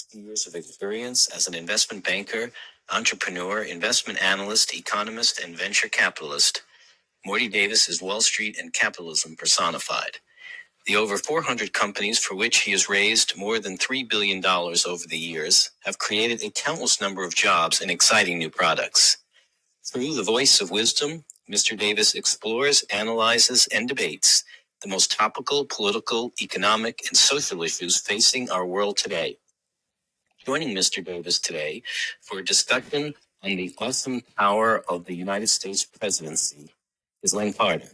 60 years of experience as an investment banker, entrepreneur, investment analyst, economist, and venture capitalist. Morty Davis is Wall Street and capitalism personified. The over 400 companies for which he has raised more than $3 billion over the years have created a countless number of jobs and exciting new products. Through the voice of wisdom, Mr. Davis explores, analyzes, and debates the most topical political, economic, and social issues facing our world today. Joining Mr. Davis today for a discussion on the awesome power of the United States presidency is Len Carter.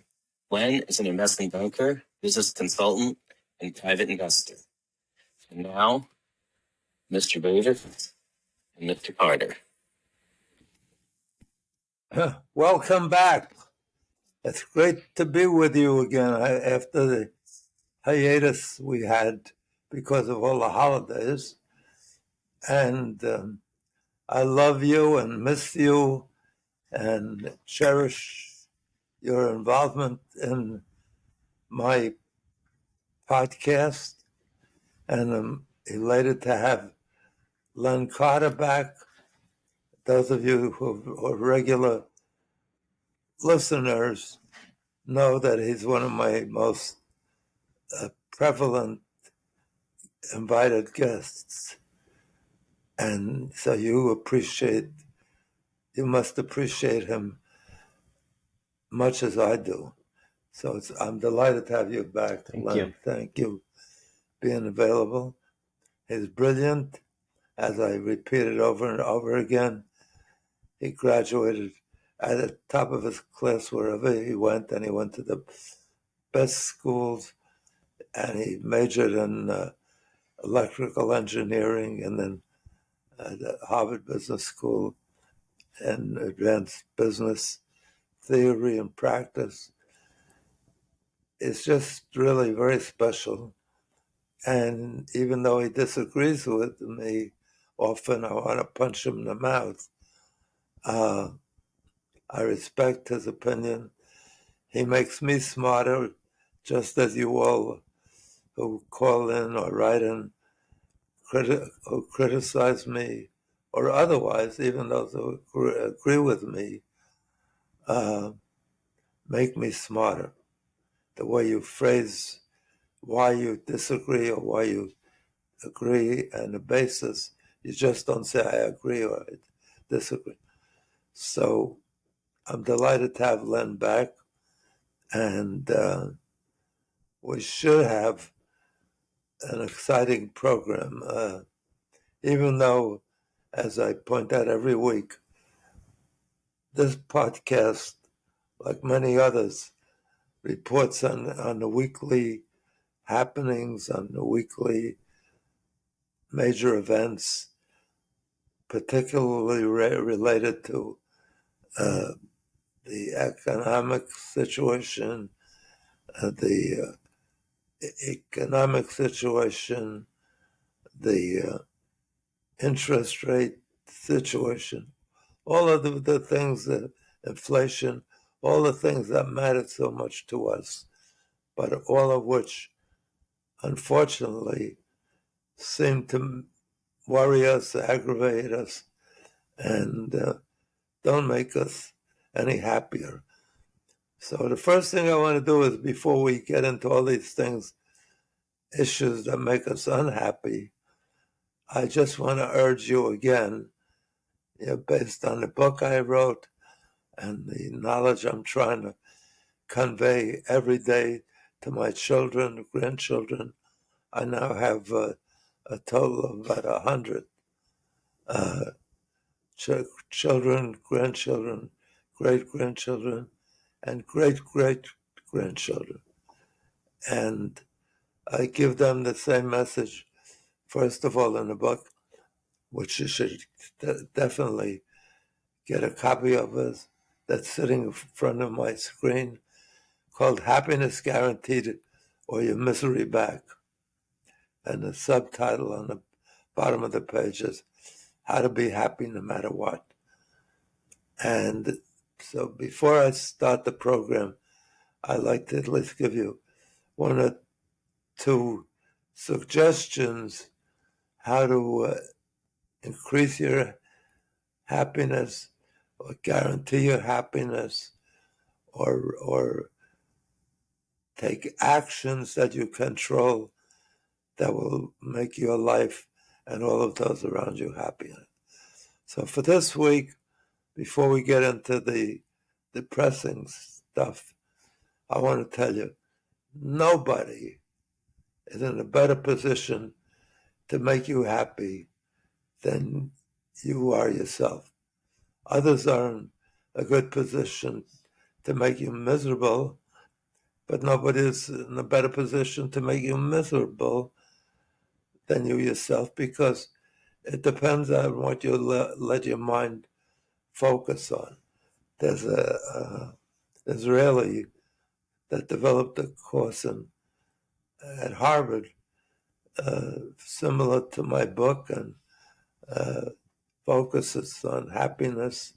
Len is an investment banker, business consultant, and private investor. And now, Mr. Davis and Mr. Carter. Welcome back. It's great to be with you again after the hiatus we had because of all the holidays. And I love you and miss you and cherish your involvement in my podcast. And I'm elated to have Len Carter back. Those of you who are regular listeners know that he's one of my most prevalent invited guests. And so you must appreciate him much as I do. So I'm delighted to have you back. Thank you. Thank you for being available. He's brilliant, as I repeated over and over again. He graduated at the top of his class wherever he went, and he went to the best schools, and he majored in electrical engineering, and then at the Harvard Business School and advanced business theory and practice. It's just really very special. And even though he disagrees with me, often I want to punch him in the mouth. I respect his opinion. He makes me smarter, just as you all who call in or write in who criticize me or otherwise, even those who agree with me, make me smarter. The way you phrase why you disagree or why you agree and the basis, you just don't say I agree or I disagree. So I'm delighted to have Len back, and we should have an exciting program, even though, as I point out every week, this podcast, like many others, reports on the weekly happenings, on the weekly major events, particularly related to the economic situation, the interest rate situation, all of the things that inflation, all the things that matter so much to us, but all of which, unfortunately, seem to worry us, aggravate us, and don't make us any happier. So the first thing I want to do is, before we get into all these things, issues that make us unhappy, I just want to urge you again, based on the book I wrote and the knowledge I'm trying to convey every day to my children, grandchildren. I now have a total of about 100 children, grandchildren, great-grandchildren, and great-great-grandchildren. And I give them the same message, first of all, in the book, which you should definitely get a copy of it, that's sitting in front of my screen, called Happiness Guaranteed or Your Misery Back. And the subtitle on the bottom of the page is How to Be Happy No Matter What. And so before I start the program, I'd like to at least give you one or two suggestions how to increase your happiness or guarantee your happiness or take actions that you control that will make your life and all of those around you happy. So for this week, before we get into the depressing stuff, I want to tell you, nobody is in a better position to make you happy than you are yourself. Others are in a good position to make you miserable, but nobody is in a better position to make you miserable than you yourself, because it depends on what you let your mind focus on. There's a Israeli that developed a course at Harvard, similar to my book, and focuses on happiness,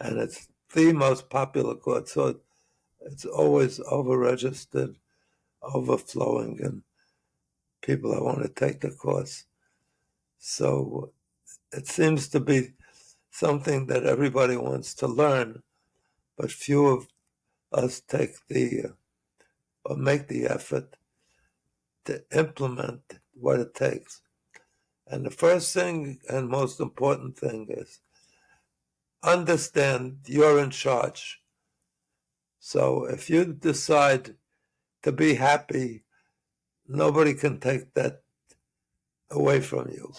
and it's the most popular course. So it's always over-registered, overflowing, and people that want to take the course. So it seems to be something that everybody wants to learn, but few of us take or make the effort to implement what it takes. And the first thing and most important thing is understand you're in charge. So if you decide to be happy, nobody can take that away from you.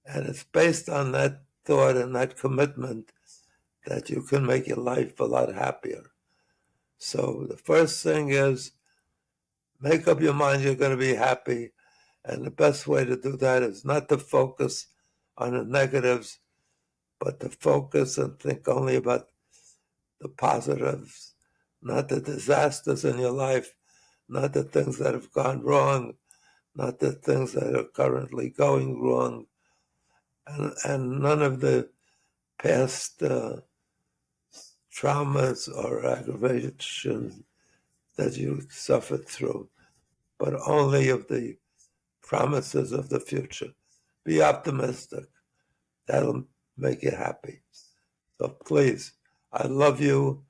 And it's based on that thought and that commitment that you can make your life a lot happier. So the first thing is make up your mind you're going to be happy. And the best way to do that is not to focus on the negatives, but to focus and think only about the positives, not the disasters in your life, not the things that have gone wrong, not the things that are currently going wrong, and none of the past traumas or aggravations that you suffered through, but only of the promises of the future. Be optimistic. That'll make you happy. So please, I love you.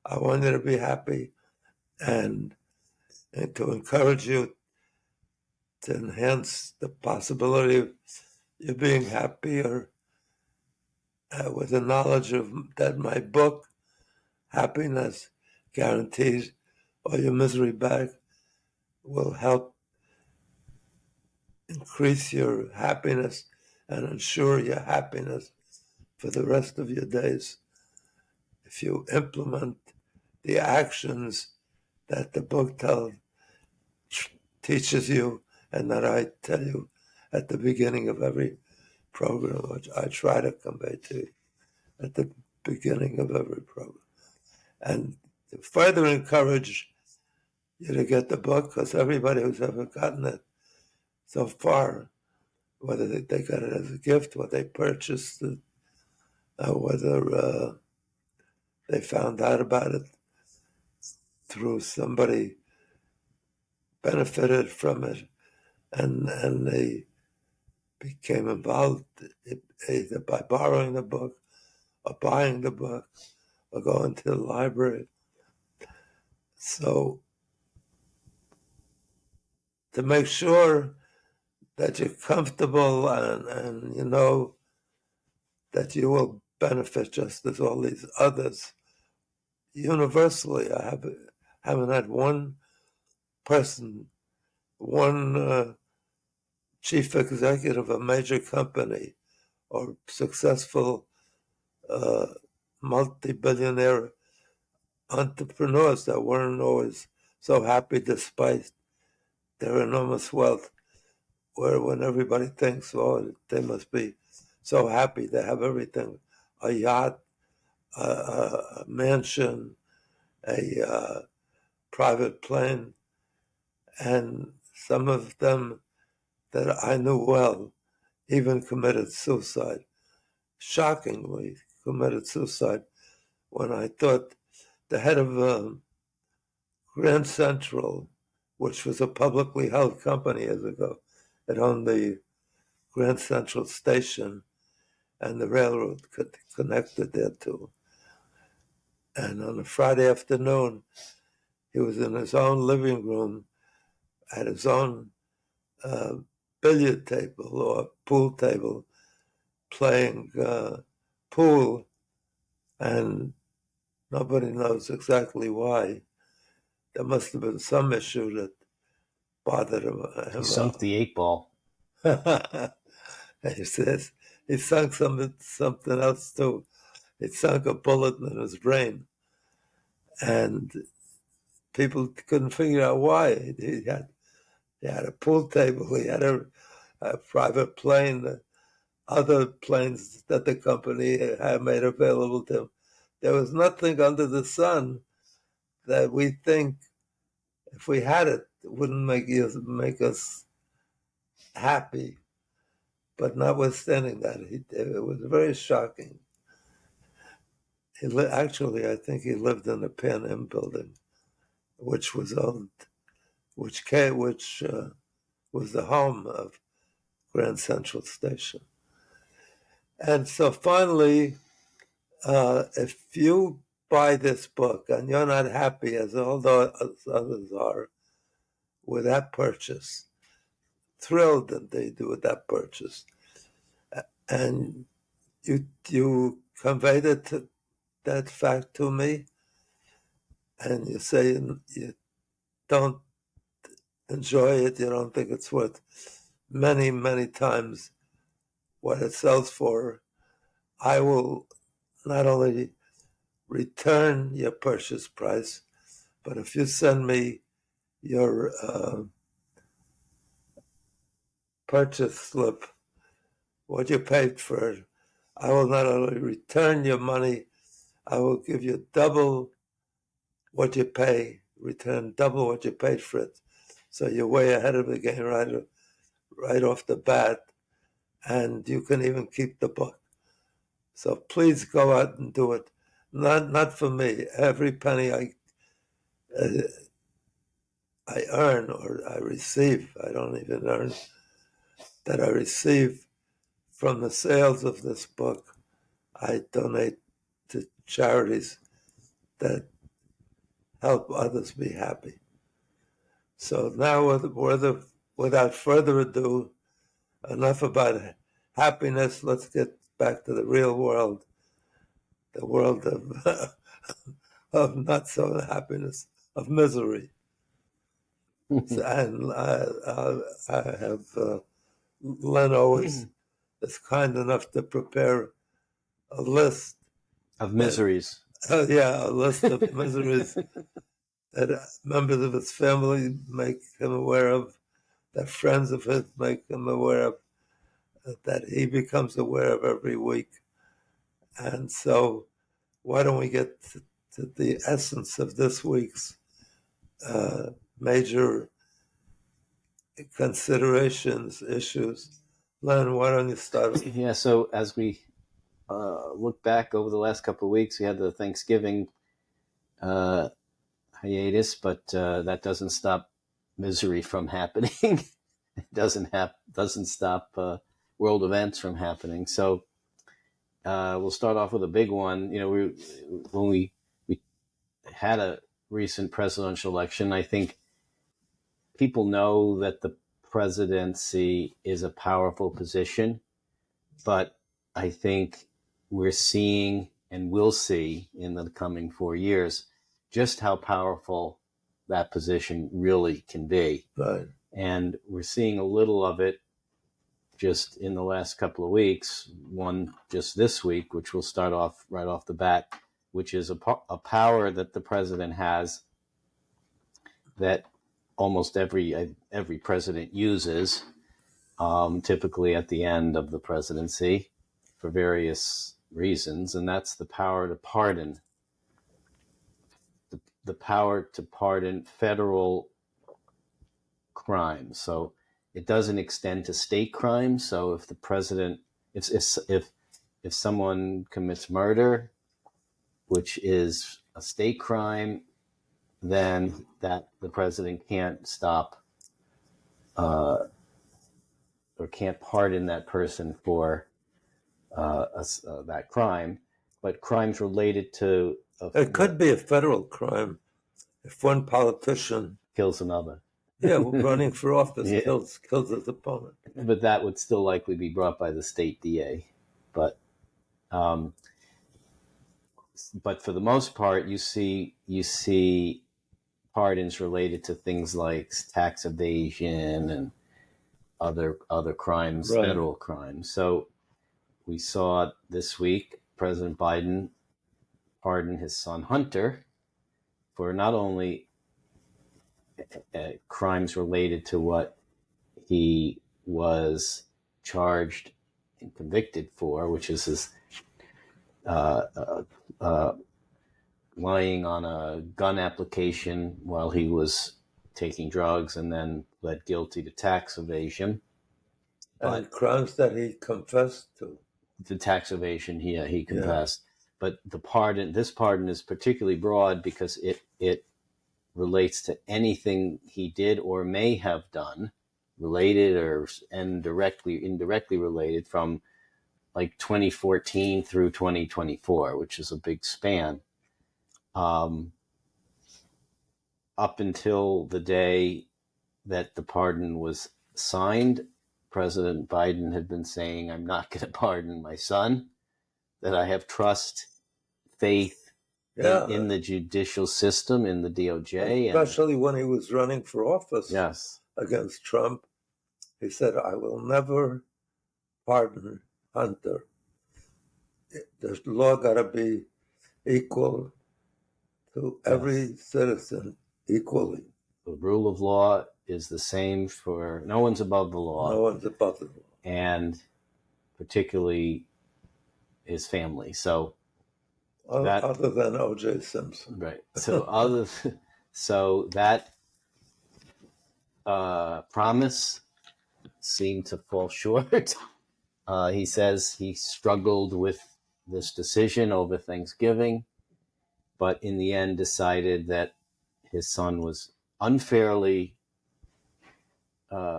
I want you to be happy, and to encourage you to enhance the possibility of you being happier with the knowledge of that my book, Happiness Guarantees All Your Misery Back, will help increase your happiness and ensure your happiness for the rest of your days if you implement the actions that the book teaches you and that I tell you at the beginning of every program, which I try to convey to you at the beginning of every program. And to further encourage you to get the book, because everybody who's ever gotten it so far, whether they got it as a gift, whether they purchased it, whether they found out about it through somebody benefited from it, and they became involved either by borrowing the book or buying the book or going to the library. So to make sure that you're comfortable and you know that you will benefit just as all these others, universally, I haven't had one person, one chief executive of a major company or successful multi-billionaire entrepreneurs that weren't always so happy despite their enormous wealth, where when everybody thinks, oh, they must be so happy, they have everything, a yacht, a mansion, a private plane, and some of them that I knew well even committed suicide. Shockingly committed suicide when I thought the head of Grand Central, which was a publicly held company years ago, it owned the Grand Central Station and the railroad connected there too. And on a Friday afternoon, he was in his own living room at his own billiard table or pool table playing pool, and nobody knows exactly why. There must have been some issue that bothered him. He sunk the 8-ball. He says he sunk something else too. He sunk a bullet in his brain, and people couldn't figure out why. He had a pool table. He had a private plane, other planes that the company had made available to him. There was nothing under the sun that we think, if we had it, wouldn't make us happy. But notwithstanding that, it was very shocking. Actually, I think he lived in the Pan Am building, which was owned, which was the home of Grand Central Station. And so finally, if you buy this book and you're not happy, as all the others are, with that purchase, thrilled indeed with that purchase, and you conveyed that fact to me, and you say you don't enjoy it, you don't think it's worth many, many times what it sells for, I will not only return your purchase price, but if you send me your purchase slip, what you paid for it, I will not only return your money, I will give you double what you pay, return double what you paid for it. So you're way ahead of the game right off the bat, and you can even keep the book. So please go out and do it. Not for me. Every penny I earn or I receive, I don't even earn, that I receive from the sales of this book, I donate to charities that help others be happy. So now, without further ado, enough about happiness. Let's get back to the real world, the world of of not so happiness, of misery. And I have Len always is kind enough to prepare a list of miseries. A list of miseries that members of his family make him aware of, that friends of his make him aware of, that he becomes aware of every week. And so why don't we get to the essence of this week's major considerations, issues. Len, why don't you start? Yeah, so as we look back over the last couple of weeks, we had the Thanksgiving hiatus, but that doesn't stop misery from happening. It doesn't stop world events from happening. So we'll start off with a big one. You know, when we had a recent presidential election, I think people know that the presidency is a powerful position, but I think we're seeing and will see in the coming 4 years just how powerful that position really can be. Right. And we're seeing a little of it just in the last couple of weeks, one just this week, which we'll start off right off the bat, which is a power that the president has that almost every president uses, typically at the end of the presidency for various reasons, and that's the power to pardon. The power to pardon federal crimes. So it doesn't extend to state crimes. So if the president, if someone commits murder, which is a state crime, then that the president can't stop or can't pardon that person for that crime, but crimes related to It could be a federal crime if one politician kills another. running for office Yeah. kills his opponent. But that would still likely be brought by the state DA. But for the most part, you see pardons related to things like tax evasion and other crimes, Right. federal crimes. So we saw this week President Biden pardon his son Hunter for not only crimes related to what he was charged and convicted for, which is his lying on a gun application while he was taking drugs, and then pled guilty to tax evasion. And crimes that he confessed to. The tax evasion, he confessed. Yeah. But this pardon is particularly broad because it relates to anything he did or may have done, related or indirectly related, from like 2014 through 2024, which is a big span. Up until the day that the pardon was signed, President Biden had been saying, I'm not going to pardon my son, that I have trust, faith in the judicial system, in the DOJ. Especially when he was running for office against Trump. He said, I will never pardon Hunter. The law got to be equal to every citizen equally. The rule of law is the same for no one's above the law. No one's above the law. And particularly his family. So other than O.J. Simpson. Right. So that promise seemed to fall short. He says he struggled with this decision over Thanksgiving, but in the end decided that his son was unfairly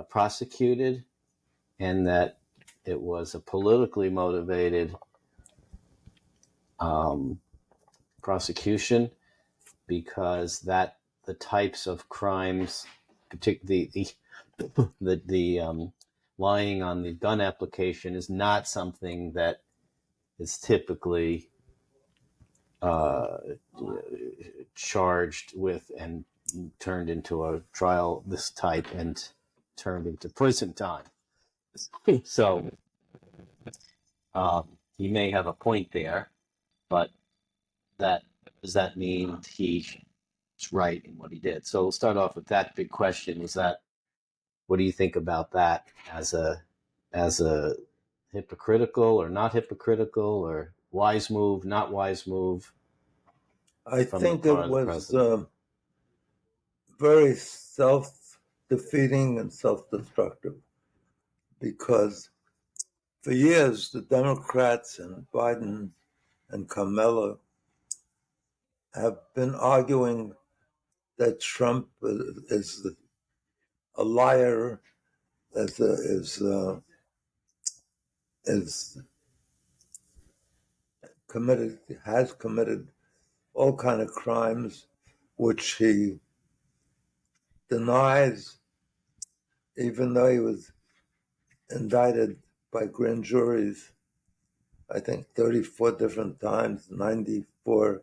prosecuted and that it was a politically motivated prosecution, because that the types of crimes, particularly the lying on the gun application, is not something that is typically charged with and turned into a trial this type and turned into prison time. So he may have a point there, but does that mean he's right in what he did? So we'll start off with that big question. What do you think about that as a hypocritical or not hypocritical, or wise move, not wise move? I think it was very self-defeating and self-destructive, because for years the Democrats and Biden and Kamala have been arguing that Trump is a liar, is has committed all kind of crimes, which he denies, even though he was indicted by grand juries, I think 34 different times, 94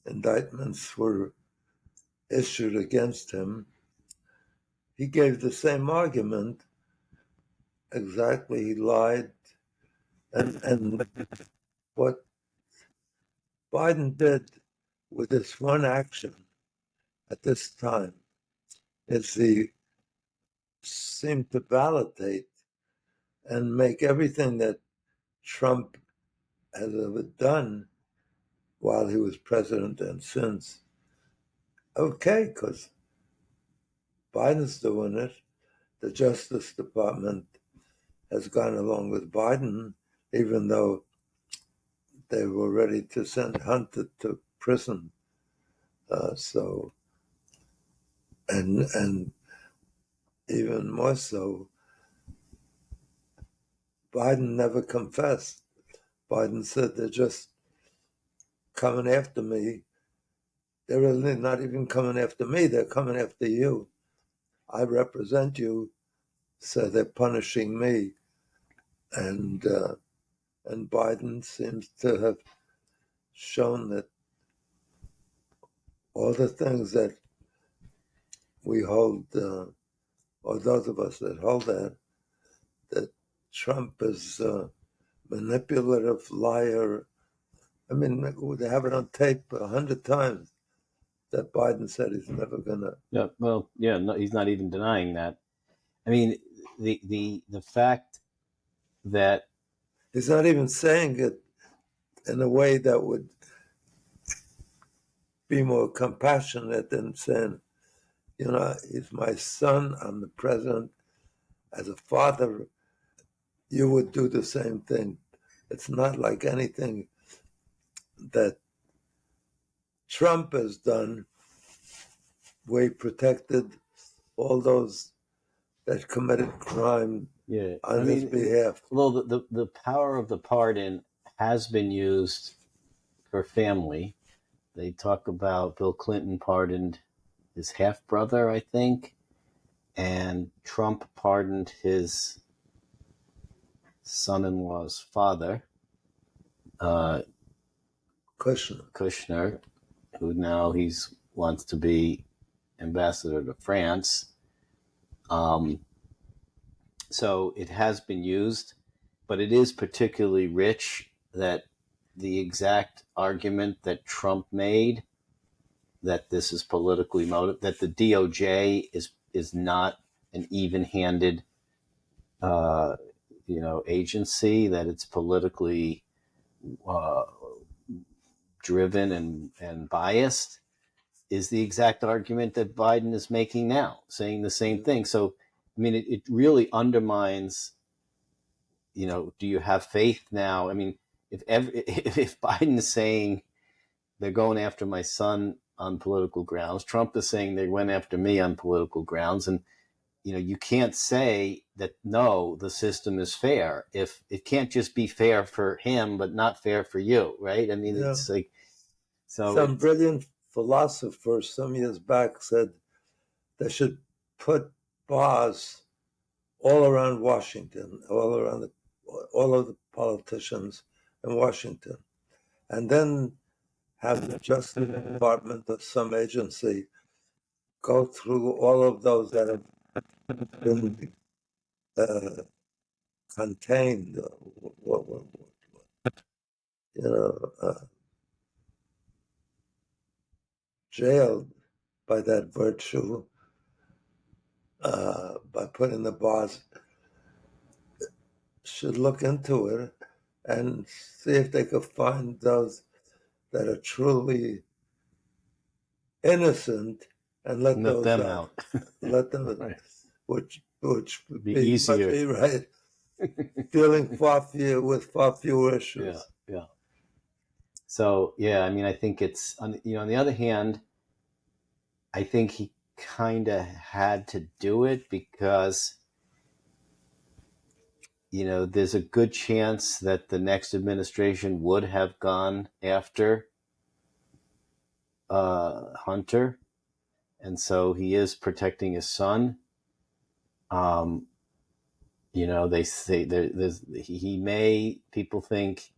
indictments were issued against him. He gave the same argument. Exactly, he lied. And what Biden did with this one action at this time is he seemed to validate and make everything that Trump has ever done while he was president and since okay, because Biden's doing it. The Justice Department has gone along with Biden, even though they were ready to send Hunter to prison. And even more so, Biden never confessed. Biden said they're just coming after me. They're really not even coming after me, they're coming after you. I represent you, so they're punishing me. And Biden seems to have shown that all the things that we hold, or those of us that hold that Trump is a manipulative liar. I mean, they have it on tape 100 times that Biden said he's never going to. Yeah, well, yeah, no, he's not even denying that. I mean, the fact that He's not even saying it in a way that would be more compassionate than saying, he's my son, I'm the president. As a father, you would do the same thing. It's not like anything that Trump has done where he protected all those that committed crime on his behalf. Well, the power of the pardon has been used for family. They talk about Bill Clinton pardoned his half brother, I think, and Trump pardoned his son-in-law's father, Kushner, who now wants to be ambassador to France. So it has been used, but it is particularly rich that the exact argument that Trump made, that this is politically motivated, that the DOJ is not an even-handed agency, that it's politically driven and biased, is the exact argument that Biden is making now, saying the same thing. So, I mean, it really undermines, do you have faith now? I mean, if Biden is saying they're going after my son on political grounds, Trump is saying they went after me on political grounds, and you can't say that, no, the system is fair if it can't just be fair for him but not fair for you, right? I mean, it's like, so some brilliant philosopher some years back said they should put bars all around Washington, all of the politicians in Washington, and then have the Justice Department or some agency go through all of those that have been contained, jailed by that virtue, by putting the bars, should look into it and see if they could find those that are truly innocent and let them out. Let them, right. which would be easier, be right. Dealing with far fewer issues. Yeah. So yeah, I mean, I think it's on the other hand, I think he kind of had to do it because there's a good chance that the next administration would have gone after Hunter, and so he is protecting his son. They say people think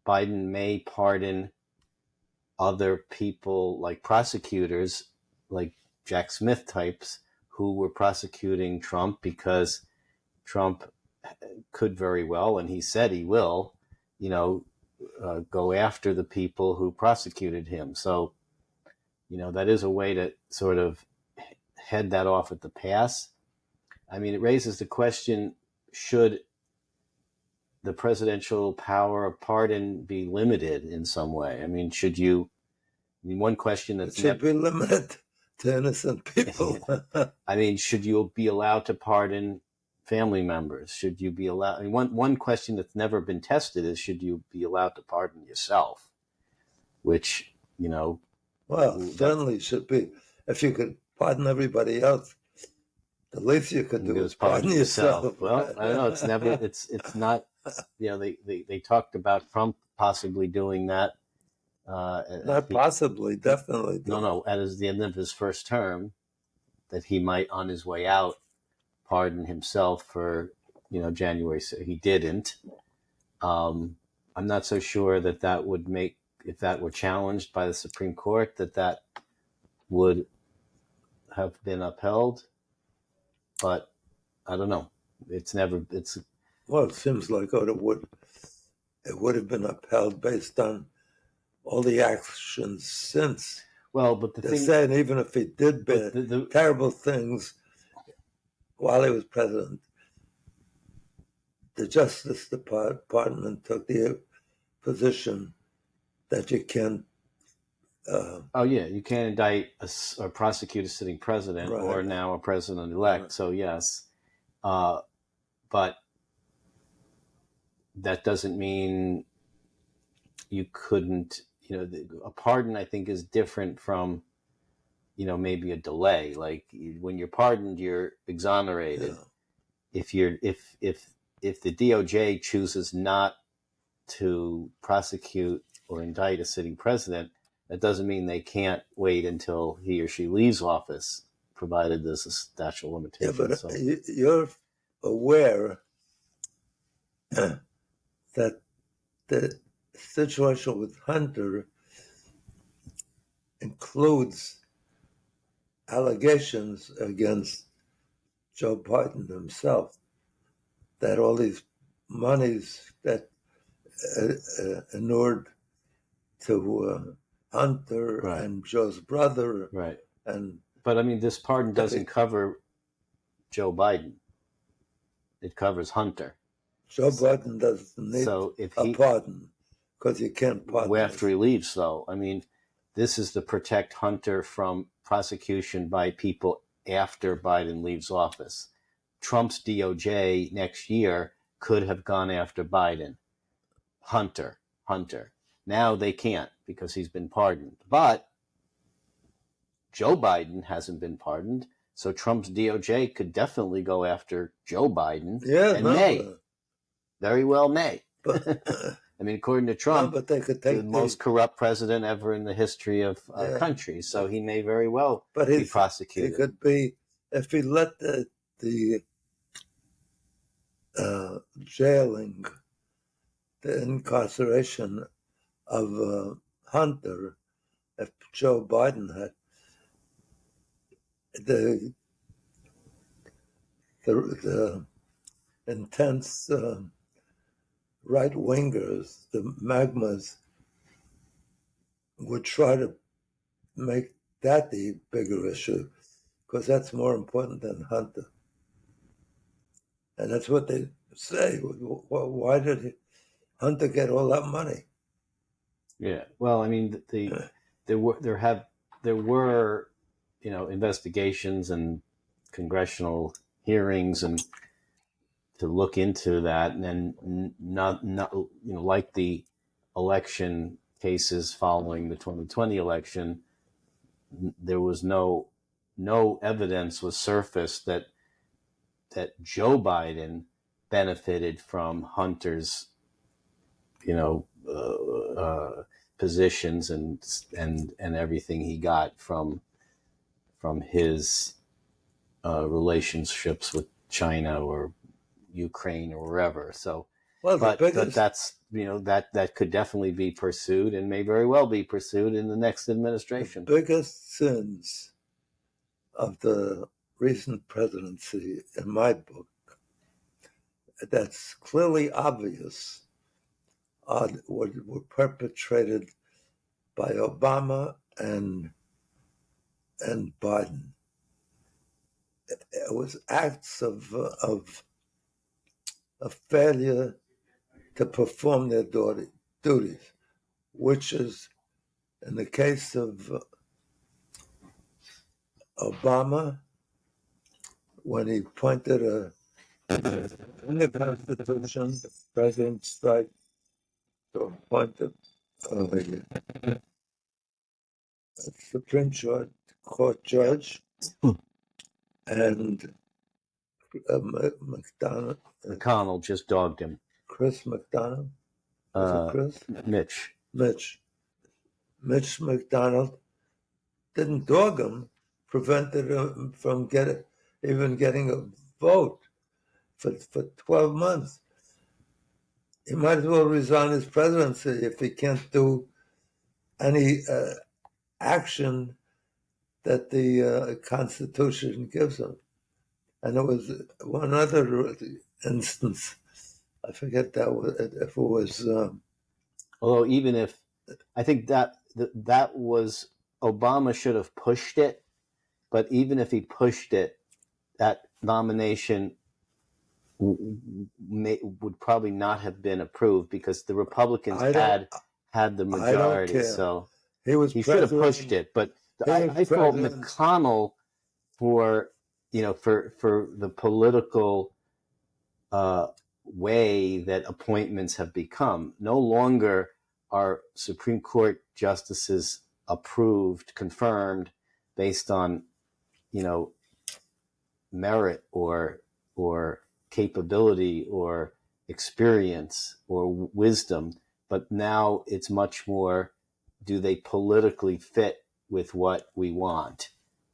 Biden may pardon other people, like prosecutors, like Jack Smith types, who were prosecuting Trump because Trump could very well, and he said he will, go after the people who prosecuted him. So, that is a way to sort of head that off at the pass. I mean, it raises the question, should the presidential power of pardon be limited in some way? I mean, one question that should be limited to innocent people. I mean, should you be allowed to pardon family members? Should you be allowed? I mean, one question that's never been tested is, should you be allowed to pardon yourself? Which, well, certainly should be. If you could pardon everybody else, The least you could You do can is pardon yourself. Well, I don't know. It's never. It's not. You know, they talked about Trump possibly doing that. Not possibly, definitely. No. At the end of his first term, that he might, on his way out, pardon himself for January. So he didn't. I'm not so sure that would make, if that were challenged by the Supreme Court, that would have been upheld. But I don't know. Well, it seems like it would have been upheld based on all the actions since. Well, but the They're thing, saying even if he did terrible things while he was president, the Justice Department took the position that you can't. You can't indict or prosecute a sitting president, Right. or now a president-elect. Right. So yes, but that doesn't mean you couldn't. A pardon, I think, is different from maybe a delay. Like when you're pardoned, you're exonerated. Yeah. If the DOJ chooses not to prosecute or indict a sitting president, that doesn't mean they can't wait until he or she leaves office, provided there's a statute of limitations. Yeah, but you're aware that the situation with Hunter includes allegations against Joe Biden himself, that all these monies that inured to Hunter, right, and Joe's brother. Right. But I mean, this pardon doesn't cover Joe Biden. It covers Hunter. Joe Biden doesn't need a pardon because you can't pardon after he leaves, though. I mean, this is to protect Hunter from prosecution by people after Biden leaves office. Trump's DOJ next year could have gone after Biden. Hunter. Now they can't because he's been pardoned. But Joe Biden hasn't been pardoned, so Trump's DOJ could definitely go after Joe Biden. May. Very well may. But, I mean, according to Trump, but they could take the most corrupt president ever in the history of our country. So he may very well be prosecuted. He could be, if he let the jailing, the incarceration of Hunter, if Joe Biden had the intense right wingers, the magmas, would try to make that the bigger issue because that's more important than Hunter. And that's what they say. Why did Hunter get all that money? Yeah. Well, I mean, there were investigations and congressional hearings and to look into that, and not like the election cases following the 2020 election, there was no evidence was surfaced that Joe Biden benefited from Hunter's positions and everything he got from his relationships with China or Ukraine or wherever. So, but that's that could definitely be pursued and may very well be pursued in the next administration. The biggest sins of the recent presidency, in my book, that's clearly obvious, were perpetrated by Obama and Biden. It was acts of failure to perform their duties, which is, in the case of Obama, when he appointed in the Constitution, the president's right to appoint a Supreme Court judge, and McDonald, McConnell just dogged him. Chris McDonald. Was it Chris? Mitch. Mitch McDonald didn't dog him, prevented him from getting a vote for 12 months. He might as well resign his presidency if he can't do any action that the Constitution gives him. And there was one other instance. I forget if it was. Although even if I think that was Obama should have pushed it, but even if he pushed it, that nomination would probably not have been approved because the Republicans had the majority. So he should have pushed it. But I fault McConnell for the political way that appointments have become. No longer are Supreme Court justices approved, confirmed based on, merit or capability or experience or wisdom, but now it's much more, do they politically fit with what we want?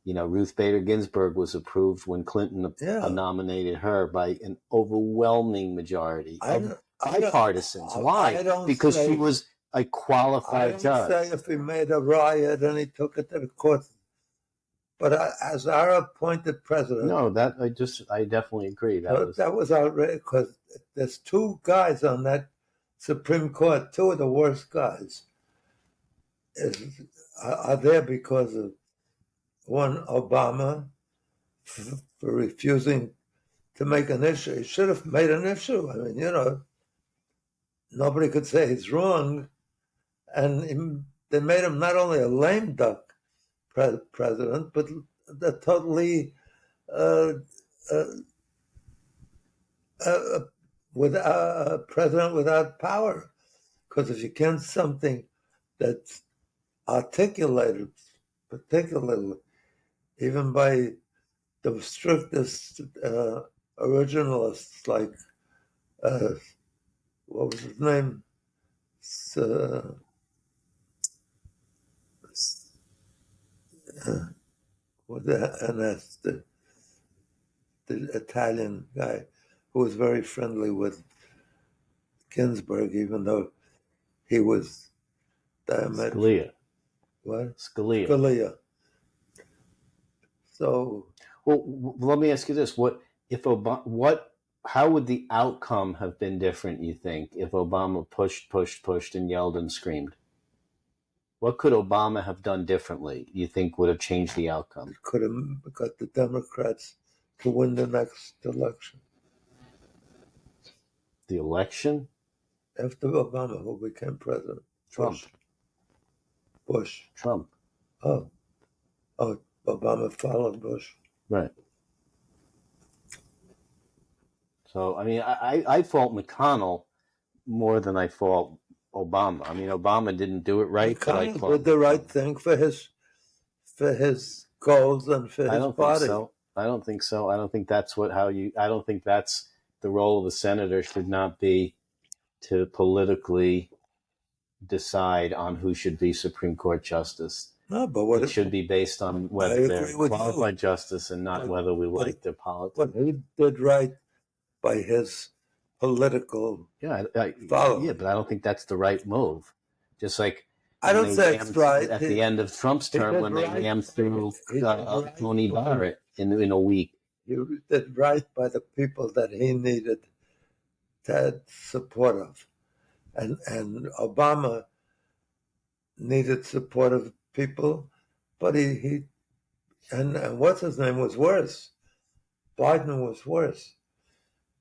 Ruth Bader Ginsburg was approved when Clinton nominated her by an overwhelming majority of bipartisans. Why? Because she was a qualified judge. I don't say if he made a riot and he took it to the court, but as our appointed president, no, I definitely agree. That was outrageous because there's two guys on that Supreme Court, two of the worst guys, are there because of one, Obama, for refusing to make an issue. He should have made an issue. I mean, nobody could say he's wrong. And they made him not only a lame duck president, but a totally president without power. Because if you can't something that's articulated, particularly even by the strictest originalists, like what was his name? The Italian guy who was very friendly with Ginsburg, even though he was Scalia. What? Scalia. So, well, let me ask you this: how would the outcome have been different? You think if Obama pushed, and yelled and screamed? What could Obama have done differently? You think would have changed the outcome? Could have got the Democrats to win the next election. The election? After Obama, who became president? Trump. Bush. Trump. Oh, Obama followed Bush. Right. So, I mean, I fault McConnell more than I fault Obama. I mean, Obama didn't do it right. McConnell did the right thing for his goals and for his party. I don't think so. I don't think that's I don't think that's the role of a senator. Should not be to politically decide on who should be Supreme Court justice. No, but it should be based on whether they're qualified justice and not whether we like their politics. But he did right by his political following. Yeah, but I don't think that's the right move. Just like I don't say it's right. At the end of Trump's term, when they rammed through Tony Barrett in a week. He did right by the people that he needed to have support of. And Obama needed support of people, but he what's his name was worse. Biden was worse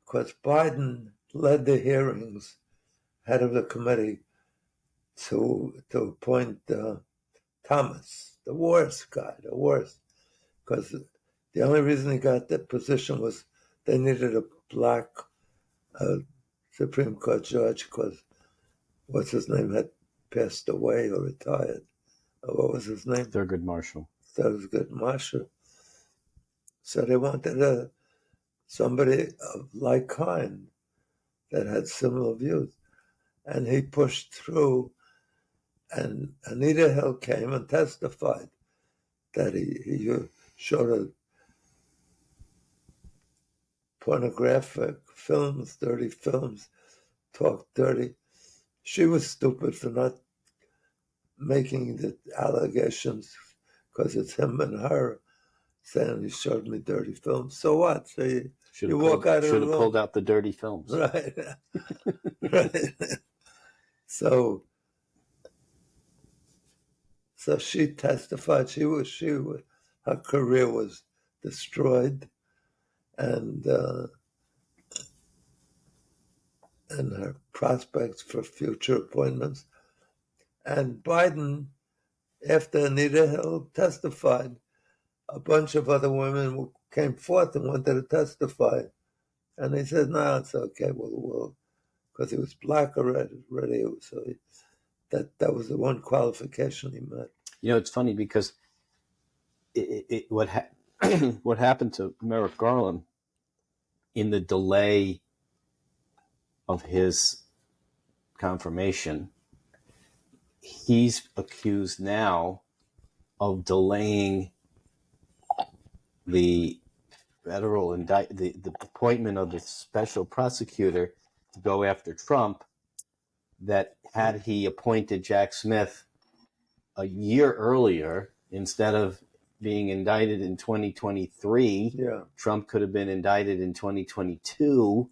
because Biden led the hearings, head of the committee, to appoint Thomas, the worst guy, the worst, because the only reason he got that position was they needed a black Supreme Court judge because what's his name had passed away or retired. What was his name? Thurgood Marshall. Thurgood Marshall. So they wanted a somebody of like kind that had similar views. And he pushed through, and Anita Hill came and testified that he showed pornographic films, dirty films, talked dirty. She was stupid for not making the allegations because it's him and her saying he showed me dirty films. So what? So you walk out of the room. Should have pulled out the dirty films. Right. Right. So she testified. Her career was destroyed, and her prospects for future appointments. And Biden, after Anita Hill testified, a bunch of other women came forth and wanted to testify. And he said, no, it's okay, we'll because he was black already. So that was the one qualification he met. You know, it's funny because what happened to Merrick Garland in the delay of his confirmation, he's accused now of delaying the the appointment of the special prosecutor to go after Trump, that had he appointed Jack Smith a year earlier, instead of being indicted in 2023, Trump could have been indicted in 2022,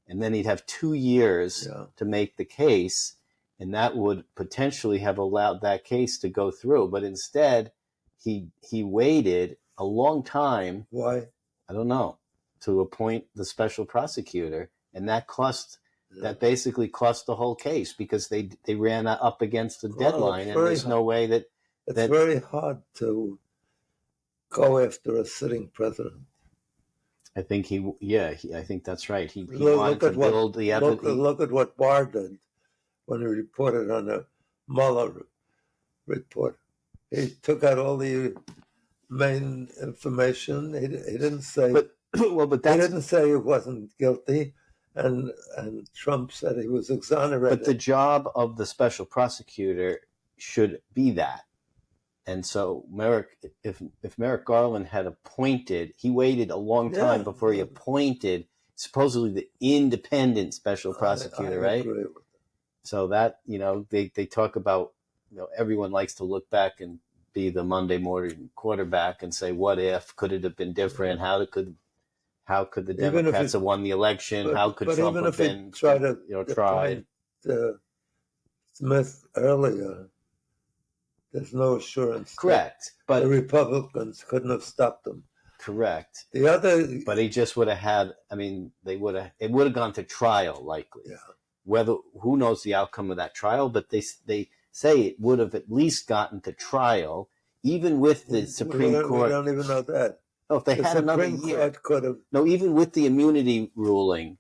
and then he'd have 2 years to make the case, and that would potentially have allowed that case to go through. But instead, he waited a long time. Why? I don't know. To appoint the special prosecutor, and that basically cost the whole case, because they ran up against the deadline, and there's no way that it's very hard to go after a sitting president. I think I think that's right. He wanted to build the evidence. Look at what Barr did when he reported on the Mueller report. He took out all the main information. He didn't say. But he didn't say he wasn't guilty, and Trump said he was exonerated. But the job of the special prosecutor should be that. And so if Merrick Garland had appointed, he waited a long time before he appointed supposedly the independent special prosecutor, I right? agree with that. So that, they talk about, everyone likes to look back and be the Monday morning quarterback and say, what if? Could it have been different? How could the Democrats have won the election? How could Trump have been tried? Smith earlier, there's no assurance. Correct. But the Republicans couldn't have stopped him. Correct. But he just would have had, it would have gone to trial likely. Yeah. Who knows the outcome of that trial, but they say it would have at least gotten to trial, even with the Supreme Court. We don't even know that. No, if they had another year. Supreme Court could have. No, even with the immunity ruling.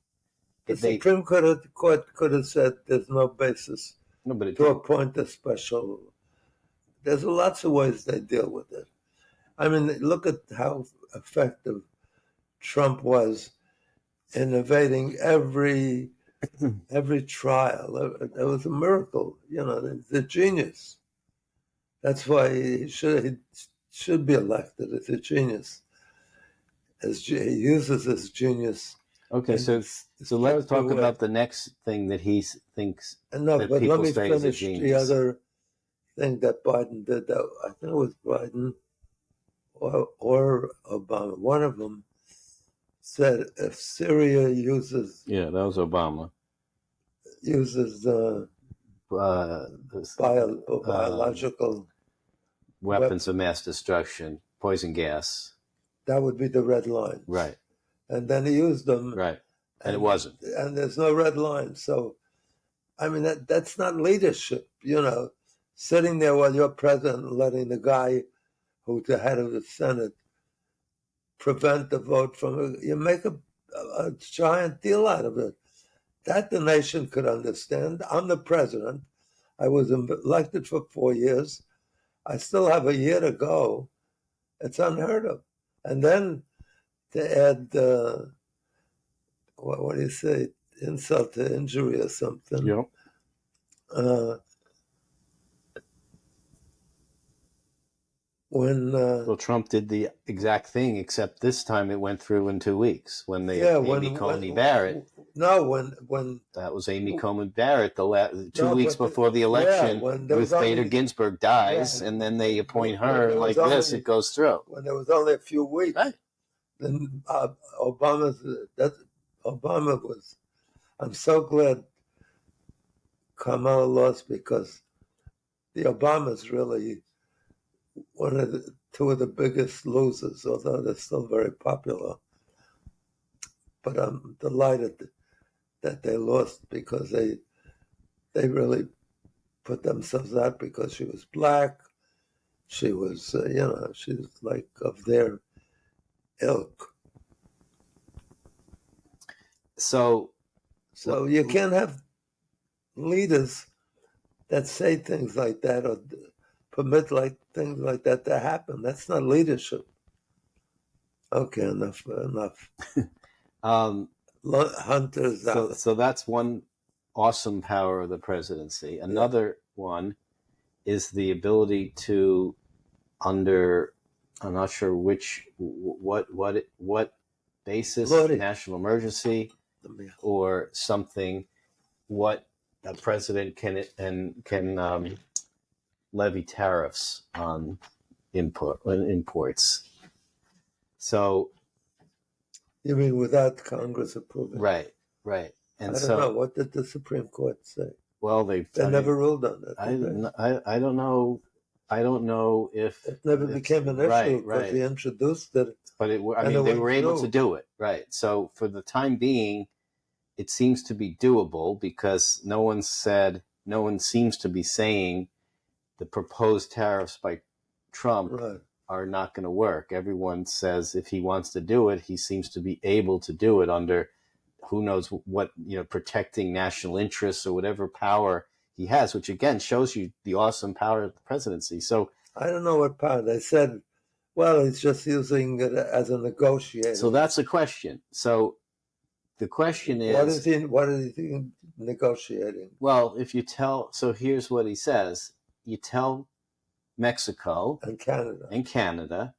The Supreme Court could have said there's no basis to appoint a special. There's lots of ways they deal with it. Look at how effective Trump was in evading every trial. It was a miracle. The genius. That's why he should be elected. It's a genius. He uses his genius. Okay, so let's talk about the next thing that he thinks. No, but let me finish the other thing that Biden did. That I think it was Biden or Obama. One of them said if Syria uses that was Obama uses biological weapons of mass destruction, poison gas, that would be the red line. Right. And then he used them. Right. And it wasn't. And there's no red line. So, that's not leadership, sitting there while you're president and letting the guy who's the head of the Senate prevent the vote from it. You make a giant deal out of it. That the nation could understand. I'm the president. I was elected for 4 years. I still have a year to go. It's unheard of. And then to add what do you say, insult to injury or something. Yep. When Well, Trump did the exact thing, except this time it went through in 2 weeks when they Amy Coney Barrett. No, when that was Amy Coney Barrett. The 2 No, weeks but before the election, when there was Ruth Bader only- Ginsburg dies, Yeah. and then they appoint When her there like was this. only- It goes through. when there was only a few weeks, Right. then Obama was. I'm so glad Kamala lost, because the Obamas really two of the biggest losers, although they're still very popular. But I'm delighted that they lost, because they really put themselves out, because she was black. She was, she was like of their ilk. So you can't have leaders that say things like that or permit things like that to happen. That's not leadership. Okay, enough. Hunters out. So that's one awesome power of the presidency. Another one is the ability to, under, I'm not sure what basis, Morty. national emergency or something, what a president can levy tariffs on imports. So you mean without Congress approving? Right. And I don't know. What did the Supreme Court say? Well, they never ruled on that. I don't know. I don't know if it never became an issue, because they introduced it. But they were able to do it, right? So for the time being, it seems to be doable, because no one seems to be saying the proposed tariffs by Trump are not going to work. Everyone says if he wants to do it, he seems to be able to do it under who knows what, protecting national interests or whatever power he has, which again shows you the awesome power of the presidency. So I don't know what power. They said, well, he's just using it as a negotiator. So that's a question. So the question is, what is he negotiating? Well, so here's what he says. You tell Mexico and Canada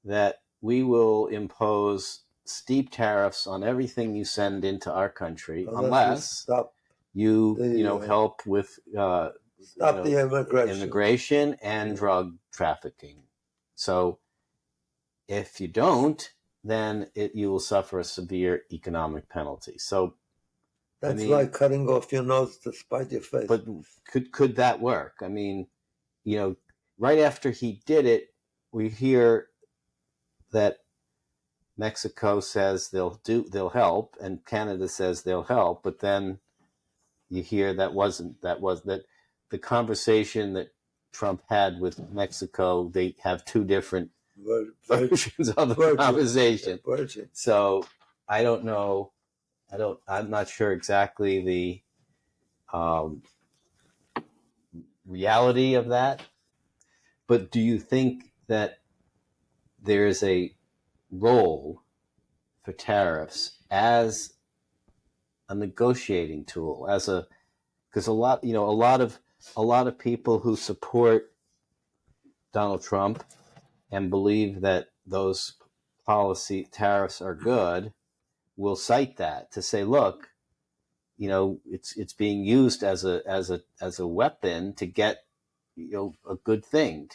that we will impose steep tariffs on everything you send into our country unless you help with stop the immigration and drug trafficking. So if you don't, then you will suffer a severe economic penalty. So that's like cutting off your nose to spite your face. But could that work? Right after he did it, we hear that Mexico says they'll help, and Canada says they'll help, but then you hear that the conversation that Trump had with Mexico, they have two different versions of the conversation. So I don't know. I'm not sure exactly the reality of that. But do you think that there is a role for tariffs as a negotiating tool, because a lot of people who support Donald Trump and believe that those policy tariffs are good will cite that to say, look, it's being used as a weapon to get a good thing,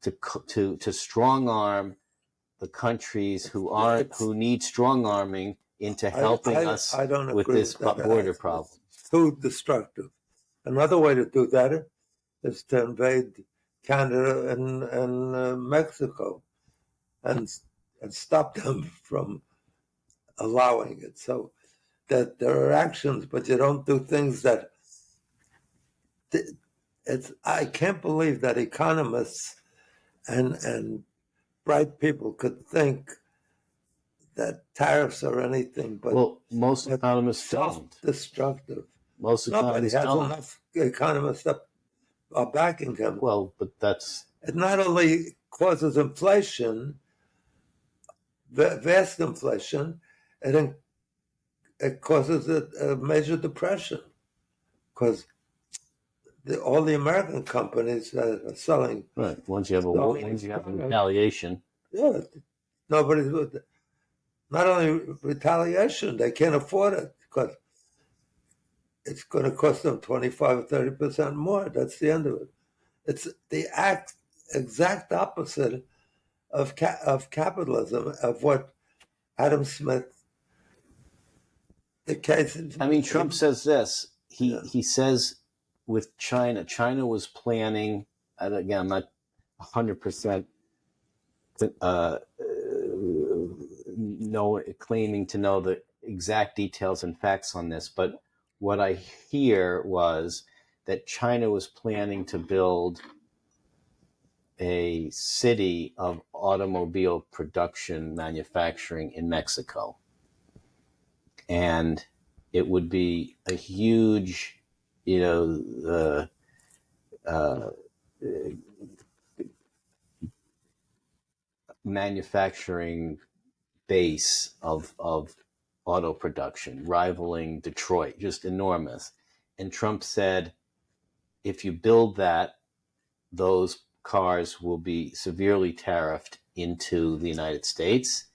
to strong arm the countries who need strong arming into helping us with this border problem. Too destructive. Another way to do that is to invade Canada and Mexico and stop them from allowing it. So that there are actions, but you don't do things that I can't believe that economists and bright people could think that tariffs are anything but most economists don't. Destructive. Most economists don't. Nobody has enough economists that are backing him. Well, but it not only causes inflation, vast inflation, it it causes a major depression because all the American companies are selling. Right. Once you have a retaliation. Yeah, nobody's not only retaliation, they can't afford it because it's going to cost them 25 or 30% more. That's the end of it. It's the exact opposite of capitalism, of what Adam Smith, the case. I mean, Trump says this. He says with China was planning, and again, I'm not 100% claiming to know the exact details and facts on this, but what I hear was that China was planning to build a city of automobile production manufacturing in Mexico. And it would be a huge, manufacturing base of auto production, rivaling Detroit, just enormous. And Trump said, if you build that, those cars will be severely tariffed into the United States.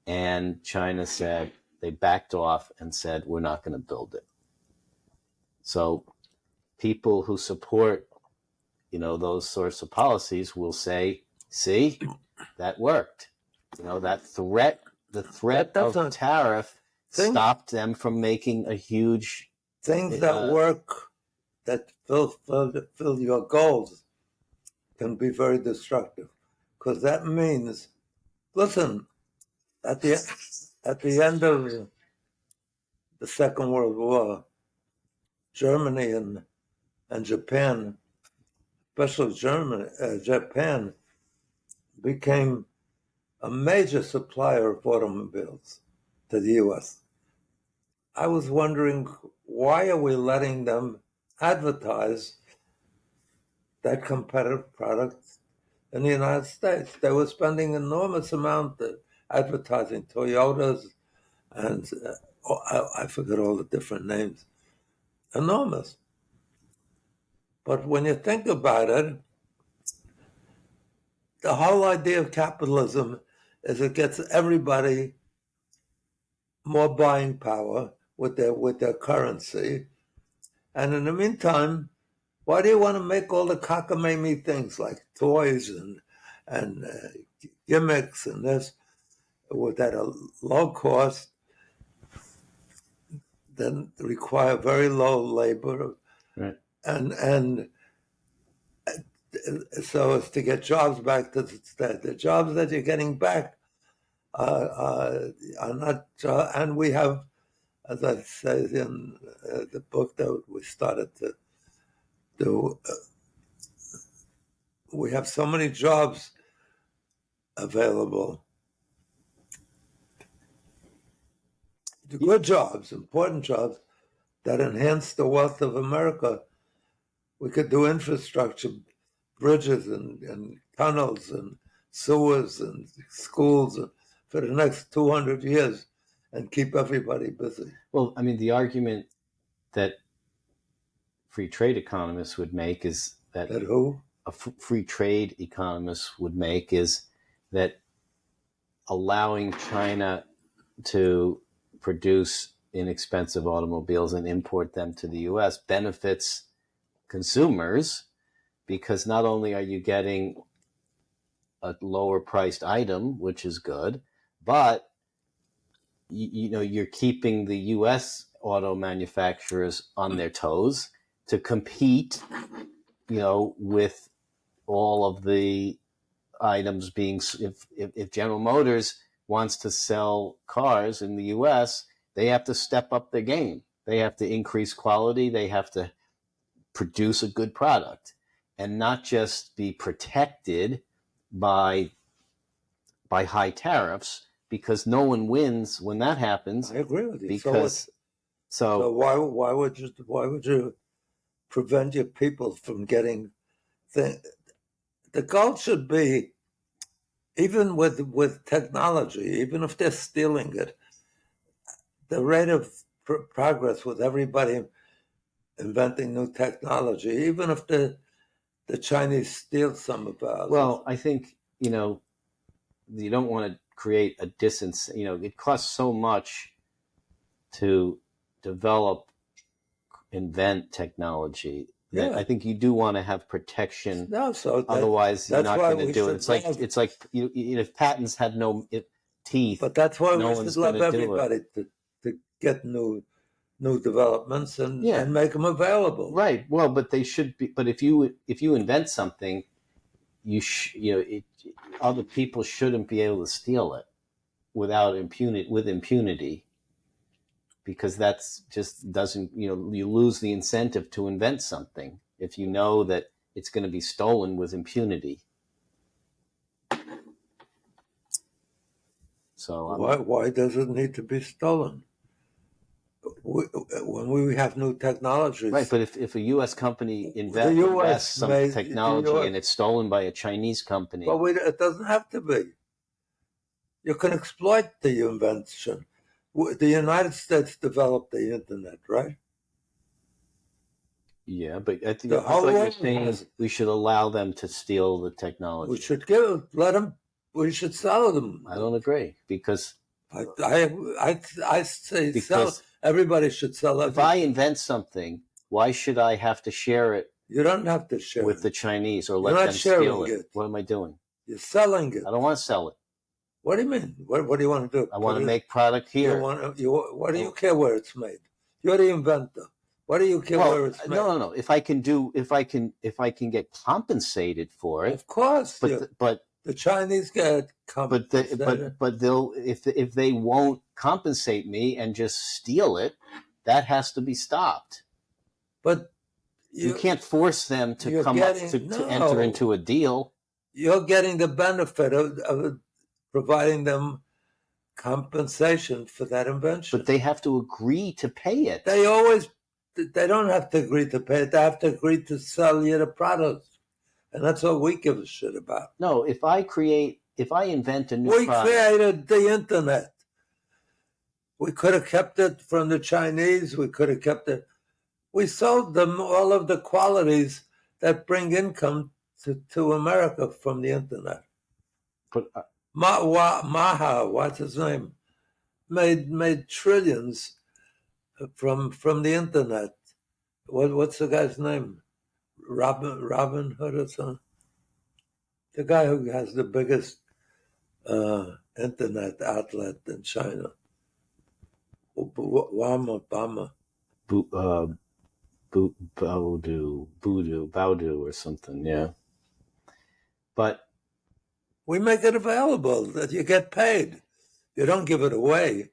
And China said, they backed off and said, we're not going to build it. So people who support, those sorts of policies will say, see, that worked. That the threat of tariff stopped them from making a huge... Things that work, that fill your goals, can be very destructive. Because that means, listen, at the end of the Second World War, Germany and Japan, especially Japan, became a major supplier of automobiles to the U.S. I was wondering, why are we letting them advertise that competitive product in the United States? They were spending enormous amount of advertising Toyotas and I forget all the different names. Enormous. But when you think about it, the whole idea of capitalism is it gets everybody more buying power with their currency. And in the meantime, why do you want to make all the cockamamie things like toys and gimmicks and this with at a low cost, then require very low labor, right. and so as to get jobs back to the jobs that you're getting back are not, and we have, as I say in the book that we started to do, we have so many jobs available. The good jobs, important jobs that enhance the wealth of America. We could do infrastructure, bridges and tunnels and sewers and schools for the next 200 years and keep everybody busy. Well, I mean, the argument that free trade economists would make is that who? Free trade economists would make is that allowing China to produce inexpensive automobiles and import them to the U.S. benefits consumers, because not only are you getting a lower priced item, which is good, but you're keeping the U.S. auto manufacturers on their toes to compete, with all of the items being, if General Motors wants to sell cars in the U.S., they have to step up their game. They have to increase quality. They have to produce a good product and not just be protected by high tariffs, because no one wins when that happens. I agree with you. Because so why would you prevent your people from getting things? The goal should be, even with technology, even if they're stealing it, the rate of progress with everybody inventing new technology, even if the Chinese steal some of ours. Well, I think, you don't want to create a disincentive. It costs so much to develop, invent technology that I think you do want to have protection. No, so otherwise you're not going to do it. It's like if patents had no teeth. But that's why no we one's should love gonna do it. everybody to get new developments and make them available. Right. Well, but they should be. But if you invent something, other people shouldn't be able to steal it with impunity, because that's just doesn't, you lose the incentive to invent something if you know that it's going to be stolen with impunity. So why does it need to be stolen? When we have new technologies, right? But if a U.S. company invests some technology and it's stolen by a Chinese company, but it doesn't have to be. You can exploit the invention. The United States developed the internet, right? Yeah, but I think you're saying we should allow them to steal the technology. We should let them. We should sell them. I don't agree, because I say sell. Everybody should sell it. If I invent something, why should I have to share it? You don't have to share with the Chinese or let them steal it. What am I doing? You're selling it. I don't want to sell it. What do you mean? What do you want to do? I want to make product here. What do you care where it's made? You're the inventor. What do you care where it's made? No. If I can get compensated for it, of course. But the Chinese get compensated. But they'll if they won't compensate me and just steal it, that has to be stopped. But you can't force them to to enter into a deal. You're getting the benefit of providing them compensation for that invention. But they have to agree to pay it. They don't have to agree to pay it. They have to agree to sell you the product. And that's what we give a shit about. No, if I invent a new product. We created the internet. We could have kept it from the Chinese. We could have kept it. We sold them all of the qualities that bring income to America from the internet. But Maha, what's his name, made trillions from the internet. What's the guy's name? Robin Hood or something? The guy who has the biggest internet outlet in China. Bama. Baudu or something, yeah. But we make it available that you get paid. You don't give it away.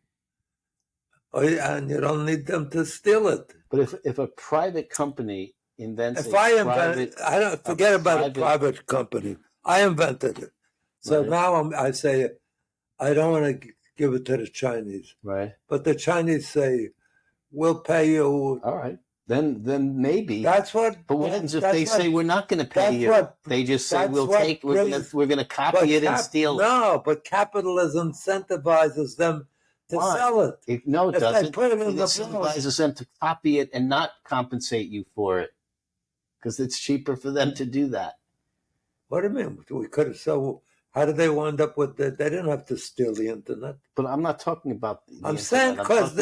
And you don't need them to steal it. But if a private company invents I don't forget about a private company. I invented it. So now I say, I don't want to give it to the Chinese. Right. But the Chinese say, we'll pay you. All right. Then maybe. That's what. But what happens if they say we're not going to pay you? They just say we're going to copy it and steal it. No, but capitalism incentivizes them to sell it. It doesn't. It incentivizes them to copy it and not compensate you for it, because it's cheaper for them to do that. What do you mean? We could have. So how did they wind up with that? They didn't have to steal the internet. But I'm not talking about. I'm saying because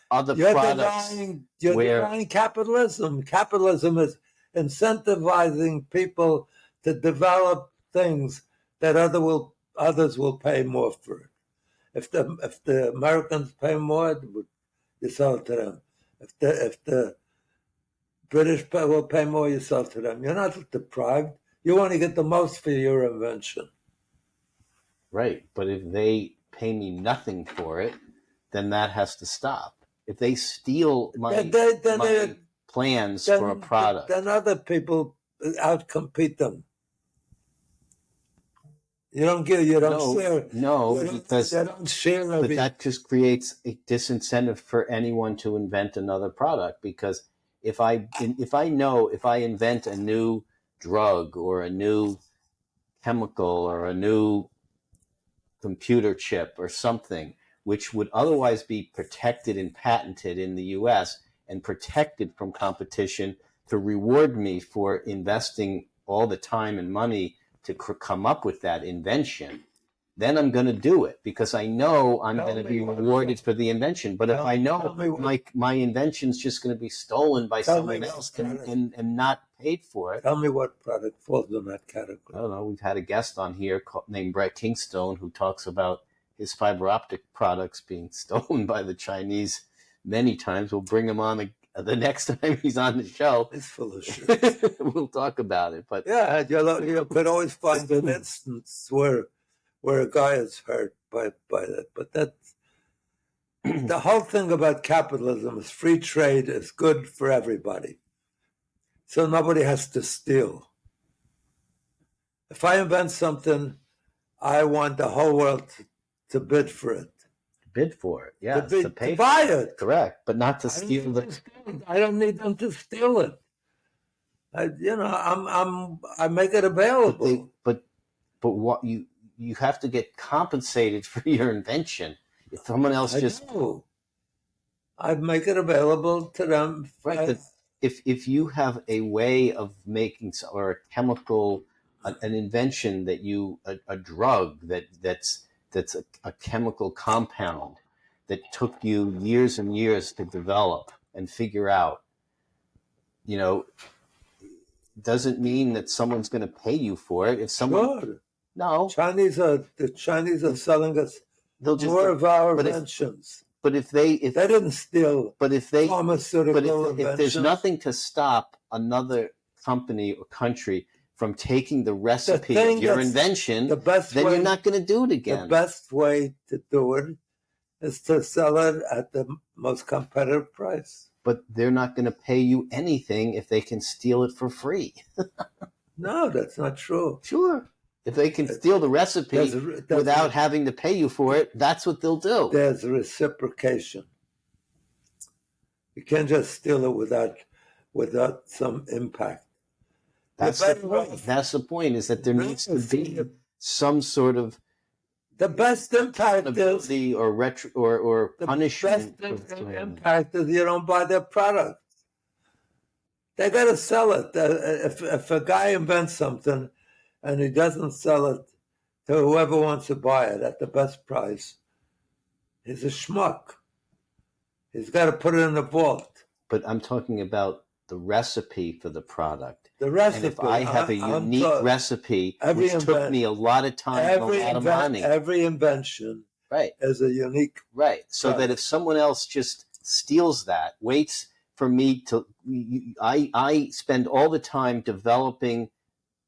other you're products. Denying capitalism. Capitalism is incentivizing people to develop things that others will pay more for it. If the Americans pay more, you sell it to them. If the British will pay more, you sell it to them. You're not deprived. You want to get the most for your invention. Right, but if they pay me nothing for it, then that has to stop. If they steal my plans for a product, then other people outcompete them. You don't share. No, because you don't share. But that just creates a disincentive for anyone to invent another product. Because if I invent a new drug or a new chemical or a new computer chip or something, which would otherwise be protected and patented in the US and protected from competition, to reward me for investing all the time and money to come up with that invention, then I'm going to do it because I know I'm going to be rewarded for the invention. But if I know my invention's just going to be stolen by someone else and not paid for it. Tell me what product falls in that category. I don't know. We've had a guest on here named Brett Kingstone who talks about his fiber optic products being stolen by the Chinese many times. We'll bring him on the next time he's on the show. It's full of shit. We'll talk about it. But yeah, you could always find an instance where a guy is hurt by that. But that's the whole thing about capitalism is free trade is good for everybody. So nobody has to steal. If I invent something, I want the whole world to bid for it. Bid for it, yes. To buy it. Correct, but not to steal it. I don't need them to steal it. I make it available. But what you have to get compensated for your invention. If someone else I'd make it available to them. Right. If you have a way of making or a chemical, an invention that a drug that's a chemical compound that took you years and years to develop and figure out, doesn't mean that someone's going to pay you for it. If someone, no, the Chinese are selling us more of our inventions. But if they didn't steal, pharmaceutical inventions. If there's nothing to stop another company or country from taking the recipe of your invention, then you're not going to do it again. The best way to do it is to sell it at the most competitive price. But they're not going to pay you anything if they can steal it for free. No, that's not true. Sure. If they can steal the recipe without having to pay you for it, that's what they'll do. There's reciprocation. You can't just steal it without some impact. That's the point, is that there needs to be some sort of the best impact is or punishment. The best impact is you don't buy their product. They got to sell it. If a guy invents something and he doesn't sell it to whoever wants to buy it at the best price, he's a schmuck. He's got to put it in the vault. But I'm talking about the recipe for the product. The recipe. And if I have a unique recipe, which took me a lot of time and a lot of money. Every invention is a unique. Right. So that if someone else just steals that, waits for me to... I spend all the time developing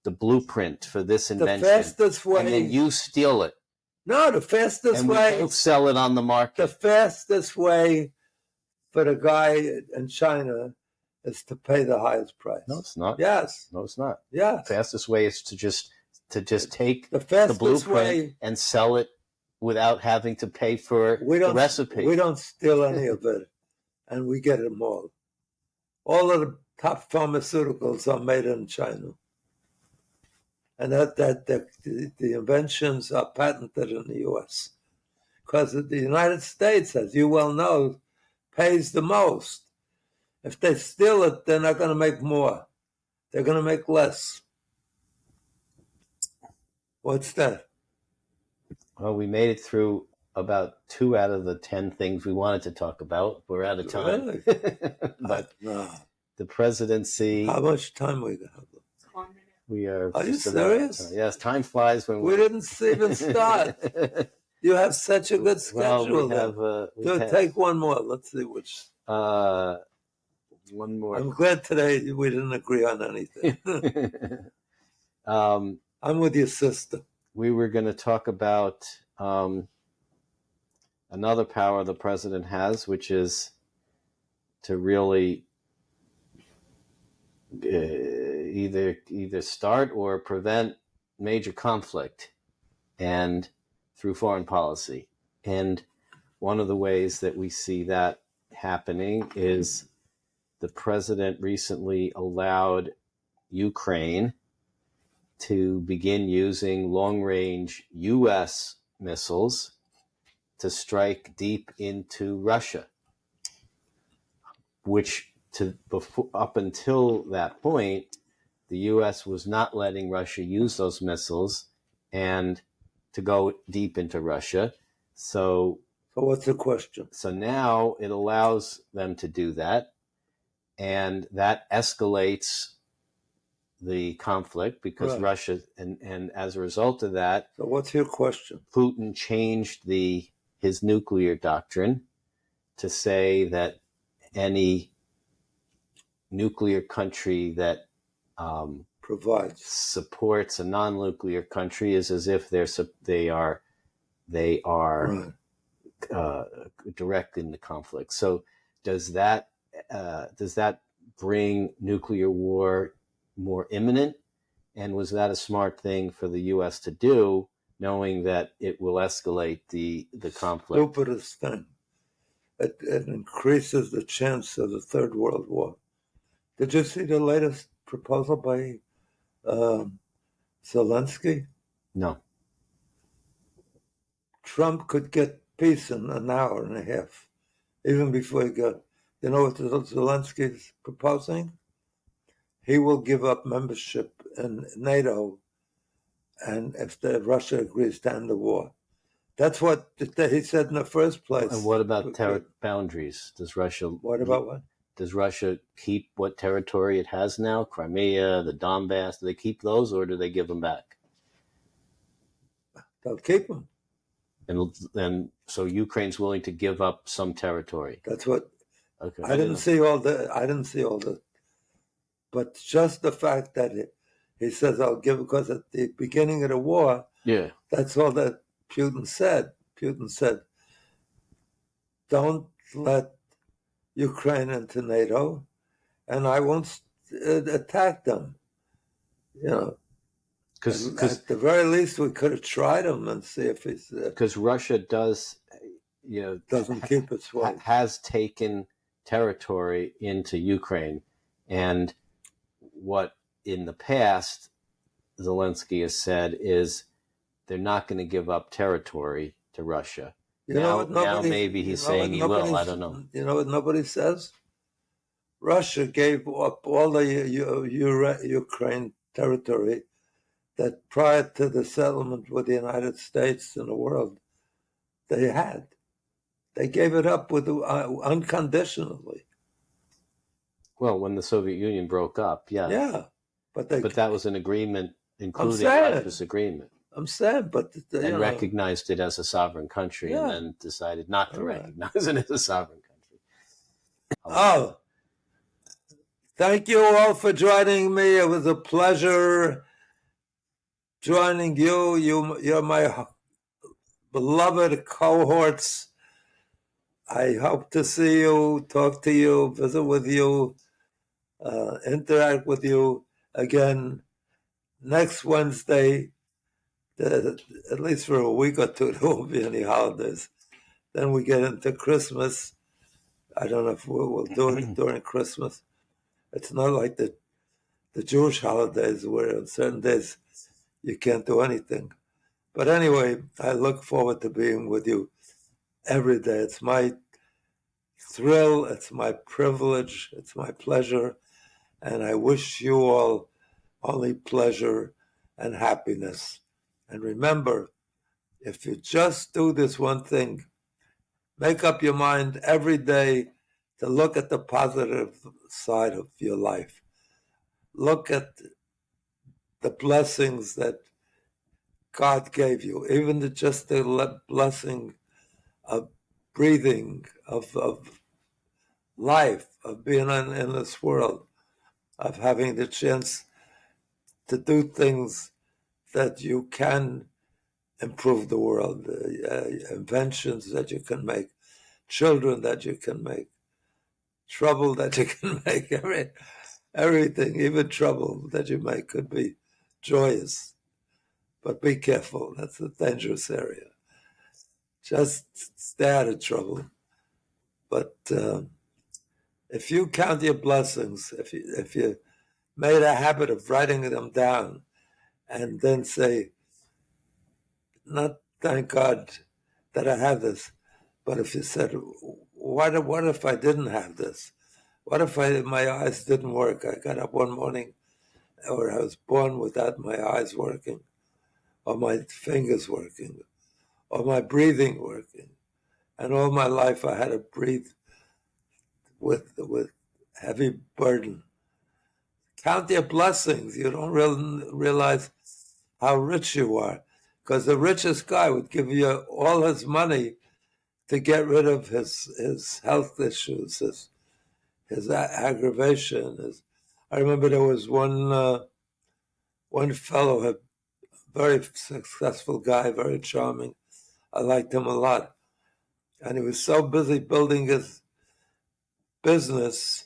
the blueprint for this invention. The fastest way... And then you steal it. No, the fastest way... And we both sell it on the market. The fastest way for the guy in China is to pay the highest price. No, it's not. Yes. No, it's not. Yeah. The fastest way is to just take the blueprint and sell it without having to pay for the recipe. We don't steal any of it, and we get them all. All of the top pharmaceuticals are made in China, and the inventions are patented in the U.S. because the United States, as you well know, pays the most. If they steal it, they're not going to make more. They're going to make less. What's that? Well, we made it through about 2 out of the 10 things we wanted to talk about. We're out of time. Really? But no. The presidency... How much time we have? 1 minute. We are... Are you serious? Yes, time flies when we didn't even start. You have such a good schedule. Take one more. Let's see which... one more. I'm glad today we didn't agree on anything. I'm with your sister. We were going to talk about another power the president has, which is to really either start or prevent major conflict, and through foreign policy. And one of the ways that we see that happening is the president recently allowed Ukraine to begin using long-range U.S. missiles to strike deep into Russia, which up until that point, the U.S. was not letting Russia use those missiles and to go deep into Russia. So what's the question? So now it allows them to do that, and that escalates the conflict because Right. Russia, and as a result of that, So what's your question? Putin changed his nuclear doctrine to say that any nuclear country that Provides supports a non-nuclear country is as if they are right. Direct in the conflict. So does that bring nuclear war more imminent? And was that a smart thing for the U.S. to do, knowing that it will escalate the conflict? Stupidest thing. It increases the chance of the Third World War. Did you see the latest proposal by Zelensky? No. Trump could get peace in an hour and a half, even before he got. You know what Zelensky is proposing? He will give up membership in NATO, and if Russia agrees to end the war. That's what he said in the first place. And what about boundaries? Does Russia? What about what? Does Russia keep what territory it has now? Crimea, the Donbass. Do they keep those, or do they give them back? They'll keep them. And so Ukraine's willing to give up some territory. That's what. Okay. I didn't see all the. But just the fact that he says I'll give, because at the beginning of the war, yeah, that's all that Putin said. Putin said, "Don't let Ukraine into NATO, and I won't attack them." You know, because at the very least we could have tried him and see if he's. Because Russia doesn't keep its word. Has taken territory into Ukraine, and what in the past Zelensky has said is they're not going to give up territory to Russia. Now maybe he's saying he will. I don't know. You know what nobody says? Russia gave up all the Ukraine territory that prior to the settlement with the United States and the world, they had. They gave it up unconditionally. Well, when the Soviet Union broke up, yeah. Yeah. But that was an agreement, including Russia's agreement. I'm saying, but... and recognized it as a sovereign country, and then decided not to recognize it as a sovereign country. Oh, thank you all for joining me. It was a pleasure joining you. You're my beloved cohorts. I hope to see you, talk to you, visit with you, interact with you again next Wednesday. At least for a week or two, there won't be any holidays. Then we get into Christmas. I don't know if we'll do it during Christmas. It's not like the Jewish holidays where on certain days you can't do anything. But anyway, I look forward to being with you every day. It's my thrill, it's my privilege, it's my pleasure, and I wish you all only pleasure and happiness. And remember, if you just do this one thing, make up your mind every day to look at the positive side of your life. Look at the blessings that God gave you, even just the blessing of breathing, of life, of being in this world, of having the chance to do things that you can improve the world, inventions that you can make, children that you can make, trouble that you can make, everything, even trouble that you make could be joyous. But be careful, that's a dangerous area. Just stay out of trouble. But if you count your blessings, if you made a habit of writing them down and then say, not thank God that I have this. But if you said, what if I didn't have this? What if my eyes didn't work? I got up one morning, or I was born without my eyes working, or my fingers working, or my breathing working. And all my life I had to breathe with heavy burden. Count your blessings. You don't realize how rich you are. Because the richest guy would give you all his money to get rid of his health issues, his aggravation. I remember there was one fellow, a very successful guy, very charming. I liked him a lot. And he was so busy building his business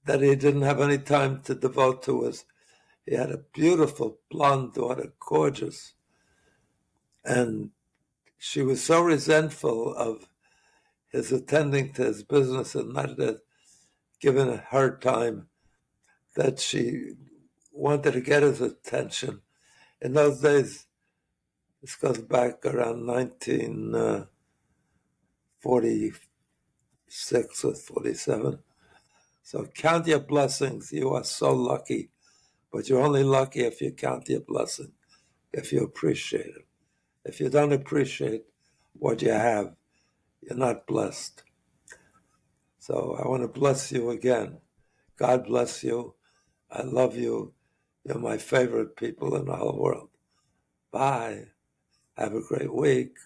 that he didn't have any time to devote to his. He had a beautiful blonde daughter, gorgeous. And she was so resentful of his attending to his business and not giving her time that she wanted to get his attention. In those days, this goes back around 1946 or 47. So count your blessings. You are so lucky, but you're only lucky if you count your blessing, if you appreciate it. If you don't appreciate what you have, you're not blessed. So I want to bless you again. God bless you. I love you. You're my favorite people in the whole world. Bye. Have a great week.